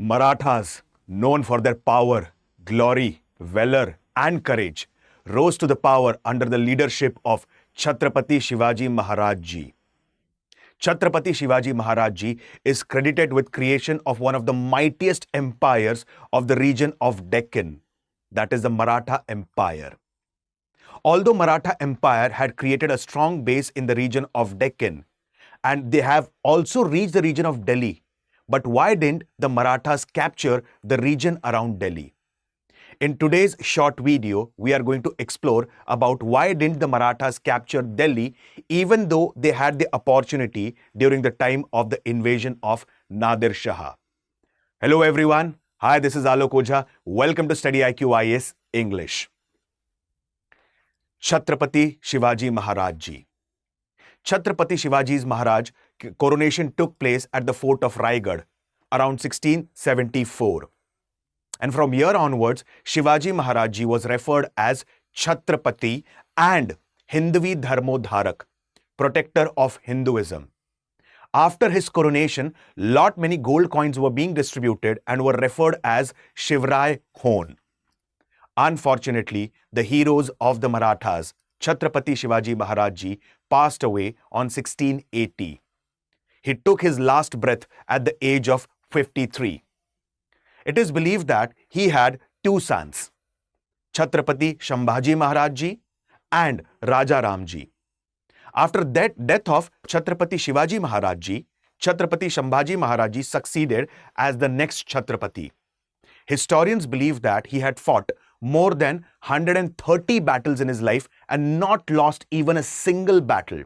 Marathas, known for their power, glory, valor, and courage, rose to the power under the leadership of Chhatrapati Shivaji Maharaj Ji. Chhatrapati Shivaji Maharaj Ji is credited with creation of one of the mightiest empires of the region of Deccan, that is the Maratha Empire. Although Maratha Empire had created a strong base in the region of Deccan, and they have also reached the region of Delhi, but why didn't the Marathas capture the region around Delhi? In today's short video, we are going to explore about why didn't the Marathas capture Delhi even though they had the opportunity during the time of the invasion of Nadir Shah. Hello everyone. Hi, this is Alok Ojha. Welcome to StudyIQ IAS English. Chhatrapati Shivaji Maharaj Ji. Chhatrapati Shivaji's Maharaj coronation took place at the fort of Raigad around 1674. And from here onwards, Shivaji Maharaj Ji was referred as Chhatrapati and Hinduvi Dharmodharak, protector of Hinduism. After his coronation, lot many gold coins were being distributed and were referred as Shivrai Hon. Unfortunately, the heroes of the Marathas, Chhatrapati Shivaji Maharaj Ji, passed away on 1680. He took his last breath at the age of 53. It is believed that he had two sons, Chhatrapati Shambhaji Maharaj Ji and Raja Ram Ji. After that death of Chhatrapati Shivaji Maharaj Ji, Chhatrapati Shambhaji Maharaj Ji succeeded as the next Chhatrapati. Historians believe that he had fought more than 130 battles in his life and not lost even a single battle.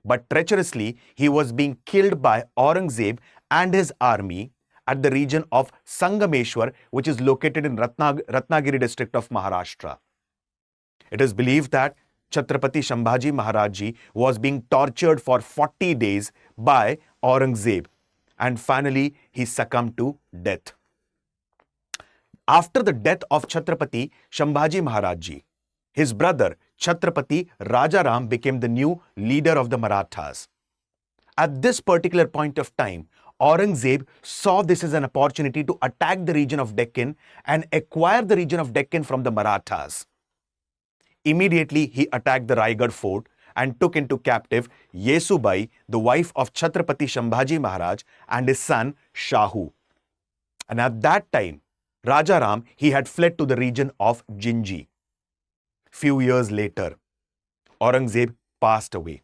But treacherously, he was being killed by Aurangzeb and his army at the region of Sangameshwar, which is located in Ratnagiri district of Maharashtra. It is believed that Chhatrapati Shambhaji Maharaj Ji was being tortured for 40 days by Aurangzeb, and finally he succumbed to death. After the death of Chhatrapati Shambhaji Maharaj Ji, his brother Chhatrapati Rajaram became the new leader of the Marathas. At this particular point of time, Aurangzeb saw this as an opportunity to attack the region of Deccan and acquire the region of Deccan from the Marathas. Immediately, he attacked the Raigad fort and took into captive Yesubai, the wife of Chhatrapati Shambhaji Maharaj, and his son Shahu. And at that time, Rajaram, he had fled to the region of Jinji. Few years later, Aurangzeb passed away,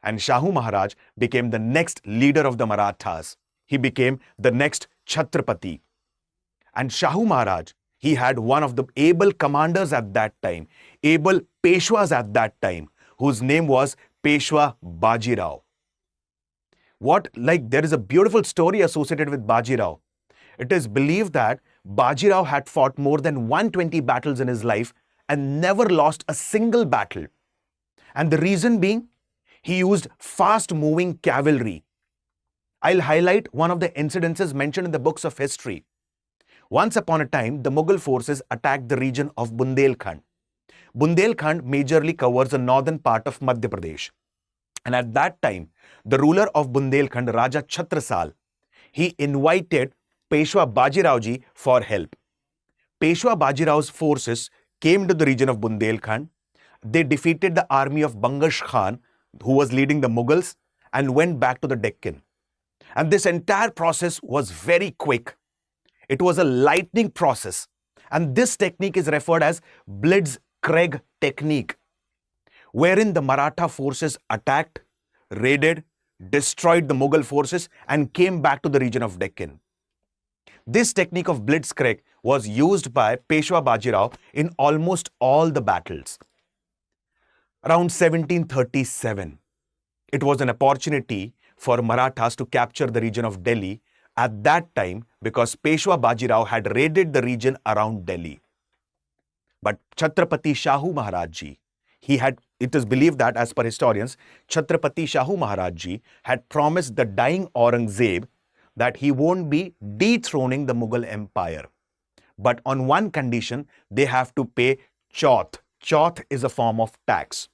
and Shahu Maharaj became the next leader of the Marathas. He became the next Chhatrapati. And Shahu Maharaj, he had one of the able commanders at that time, able Peshwas at that time, whose name was Peshwa Bajirao. There is a beautiful story associated with Bajirao. It is believed that Bajirao had fought more than 120 battles in his life and never lost a single battle. And the reason being, he used fast-moving cavalry. I'll highlight one of the incidences mentioned in the books of history. Once upon a time, the Mughal forces attacked the region of Bundelkhand. Bundelkhand majorly covers the northern part of Madhya Pradesh. And at that time, the ruler of Bundelkhand, Raja Chhatrasal, he invited Peshwa Bajirao Ji for help. Peshwa Bajirao's forces came to the region of Bundelkhand. They defeated the army of Bangash Khan, who was leading the Mughals, and went back to the Deccan. And this entire process was very quick. It was a lightning process. And this technique is referred as Blitzkrieg technique, wherein the Maratha forces attacked, raided, destroyed the Mughal forces, and came back to the region of Deccan. This technique of Blitzkrieg was used by Peshwa Bajirao in almost all the battles. Around 1737, it was an opportunity for Marathas to capture the region of Delhi at that time because Peshwa Bajirao had raided the region around Delhi. But Chhatrapati Shahu Maharaj Ji, it is believed that as per historians, Chhatrapati Shahu Maharaj Ji had promised the dying Aurangzeb that he won't be dethroning the Mughal Empire. But on one condition, they have to pay chauth. Chauth is a form of tax.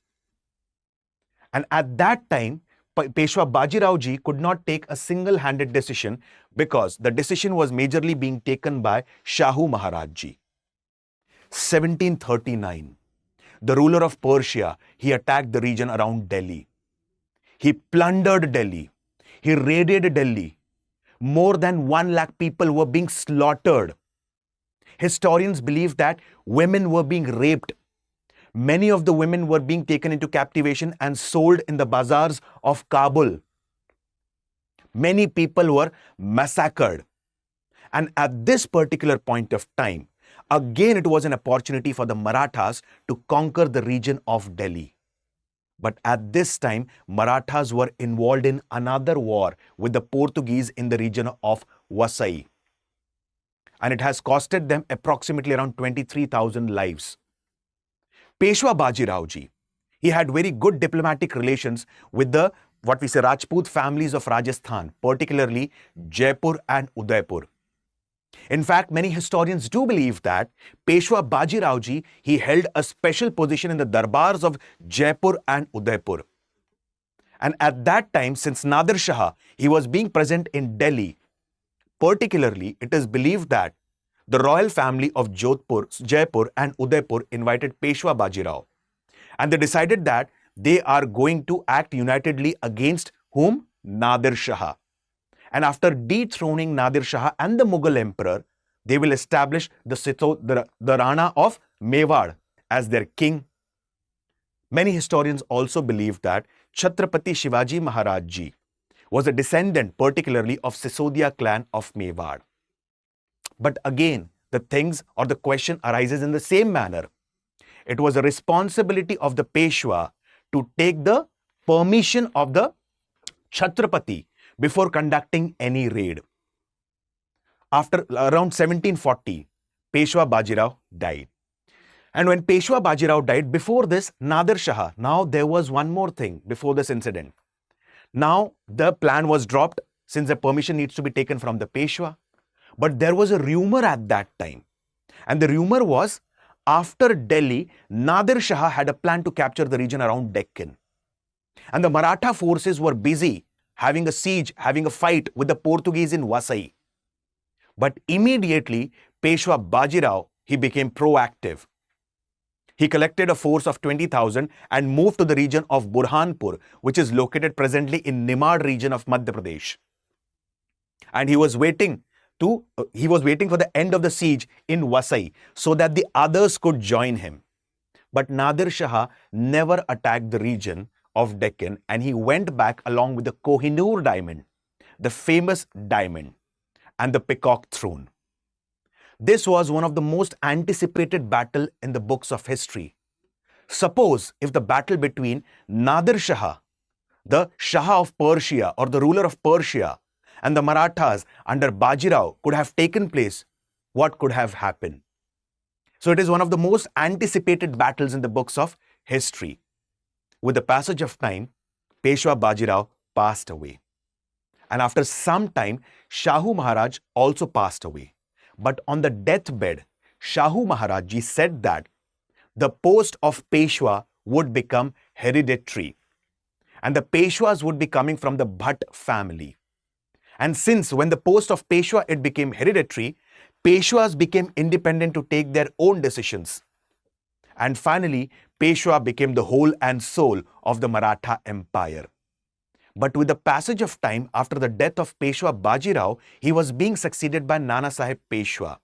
And at that time, Peshwa Bajirao ji could not take a single-handed decision because the decision was majorly being taken by Shahu Maharaj ji. 1739, the ruler of Persia, he attacked the region around Delhi. He plundered Delhi. He raided Delhi. More than 1 lakh people were being slaughtered. Historians believe that women were being raped. Many of the women were being taken into captivation and sold in the bazaars of Kabul. Many people were massacred. And at this particular point of time, again it was an opportunity for the Marathas to conquer the region of Delhi. But at this time, Marathas were involved in another war with the Portuguese in the region of Vasai. And it has costed them approximately around 23,000 lives. Peshwa Bajirao ji, he had very good diplomatic relations with the Rajput families of Rajasthan, particularly Jaipur and Udaipur. In fact, many historians do believe that Peshwa Bajirao ji, he held a special position in the darbars of Jaipur and Udaipur. And at that time, since Nadir Shah, he was being present in Delhi, particularly, it is believed that the royal family of Jodhpur, Jaipur and Udaipur invited Peshwa Bajirao. And they decided that they are going to act unitedly against whom? Nadir Shah. And after dethroning Nadir Shah and the Mughal emperor, they will establish the Rana of Mewar as their king. Many historians also believe that Chhatrapati Shivaji Maharaj ji was a descendant particularly of Sisodia clan of Mewar. But again, the things or the question arises in the same manner. It was a responsibility of the Peshwa to take the permission of the Chhatrapati before conducting any raid. After around 1740, Peshwa Bajirao died. And when Peshwa Bajirao died, before this, Nadir Shah, now there was one more thing before this incident. Now the plan was dropped since the permission needs to be taken from the Peshwa. But there was a rumor at that time. And the rumor was, after Delhi, Nadir Shah had a plan to capture the region around Deccan. And the Maratha forces were busy having a siege, having a fight with the Portuguese in Vasai. But immediately, Peshwa Bajirao, he became proactive. He collected a force of 20,000 and moved to the region of Burhanpur, which is located presently in Nimad region of Madhya Pradesh. And he was waiting for the end of the siege in Vasai so that the others could join him. But Nadir Shah never attacked the region of Deccan, and he went back along with the Kohinoor diamond, the famous diamond, and the peacock throne. This was one of the most anticipated battles in the books of history. Suppose if the battle between Nadir Shah, the Shah of Persia or the ruler of Persia, and the Marathas under Bajirao could have taken place, what could have happened? So it is one of the most anticipated battles in the books of history. With the passage of time, Peshwa Bajirao passed away. And after some time, Shahu Maharaj also passed away. But on the deathbed, Shahu Maharaj ji said that the post of Peshwa would become hereditary. And the Peshwas would be coming from the Bhatt family. And since when the post of Peshwa it became hereditary, Peshwas became independent to take their own decisions. And finally, Peshwa became the whole and soul of the Maratha Empire. But with the passage of time, after the death of Peshwa Bajirao, he was being succeeded by Nana Sahib Peshwa.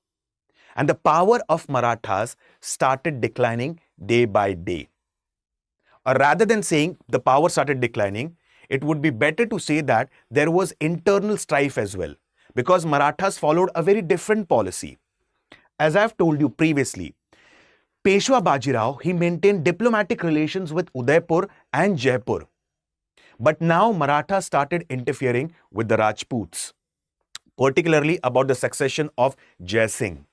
And the power of Marathas started declining day by day. Or rather than saying the power started declining, it would be better to say that there was internal strife as well, because Marathas followed a very different policy. As I have told you previously, Peshwa Bajirao, he maintained diplomatic relations with Udaipur and Jaipur. But now Marathas started interfering with the Rajputs, particularly about the succession of Jai Singh.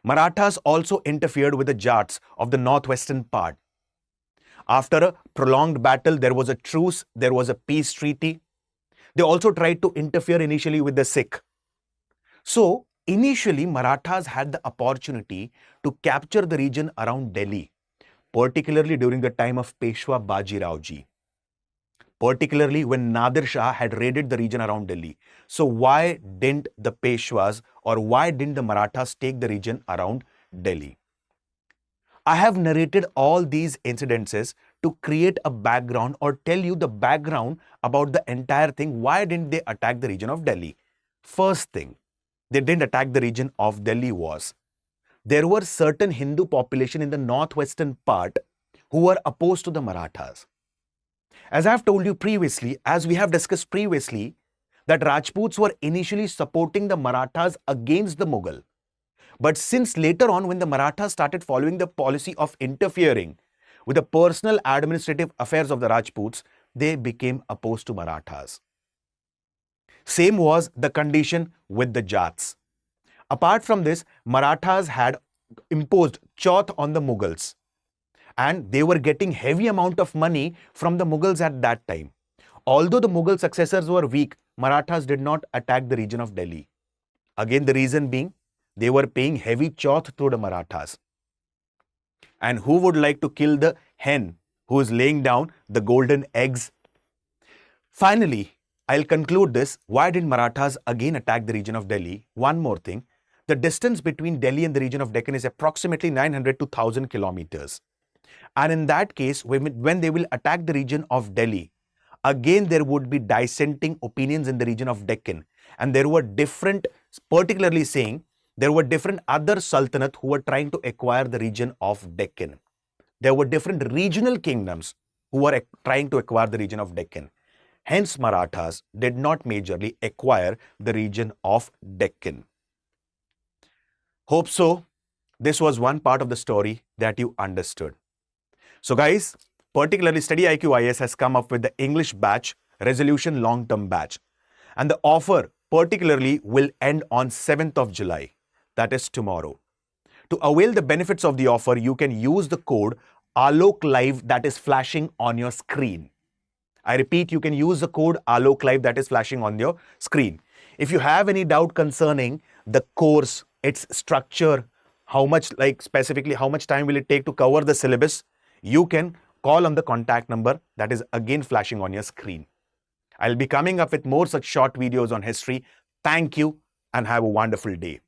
Marathas also interfered with the Jats of the northwestern part. After a prolonged battle, there was a truce, there was a peace treaty. They also tried to interfere initially with the Sikh. So, initially, Marathas had the opportunity to capture the region around Delhi, particularly during the time of Peshwa Bajirao ji. particularly when Nadir Shah had raided the region around Delhi. So why didn't the Peshwas or why didn't the Marathas take the region around Delhi? I have narrated all these incidences to create a background or tell you the background about the entire thing. Why didn't they attack the region of Delhi? First thing, they didn't attack the region of Delhi was there were certain Hindu population in the northwestern part who were opposed to the Marathas. As I have told you previously, as we have discussed previously, that Rajputs were initially supporting the Marathas against the Mughal. But since later on, when the Marathas started following the policy of interfering with the personal administrative affairs of the Rajputs, they became opposed to Marathas. Same was the condition with the Jats. Apart from this, Marathas had imposed chauth on the Mughals, and they were getting heavy amount of money from the Mughals at that time. Although the Mughal successors were weak, Marathas did not attack the region of Delhi. Again, the reason being, they were paying heavy chauth to the Marathas. And who would like to kill the hen who is laying down the golden eggs? Finally, I'll conclude this. Why did Marathas again attack the region of Delhi? One more thing. The distance between Delhi and the region of Deccan is approximately 900 to 1000 kilometers. And in that case, when they will attack the region of Delhi, again there would be dissenting opinions in the region of Deccan. And there were different, particularly saying, there were different other sultanate who were trying to acquire the region of Deccan. There were different regional kingdoms who were trying to acquire the region of Deccan. Hence, Marathas did not majorly acquire the region of Deccan. Hope so. This was one part of the story that you understood. So guys, particularly StudyIQ IAS has come up with the English batch, resolution long-term batch. And the offer particularly will end on 7th of July. That is tomorrow. To avail the benefits of the offer, you can use the code Alok Live that is flashing on your screen. I repeat, you can use the code Alok Live that is flashing on your screen. If you have any doubt concerning the course, its structure, how much specifically how much time will it take to cover the syllabus, you can call on the contact number that is again flashing on your screen. I'll be coming up with more such short videos on history. Thank you and have a wonderful day.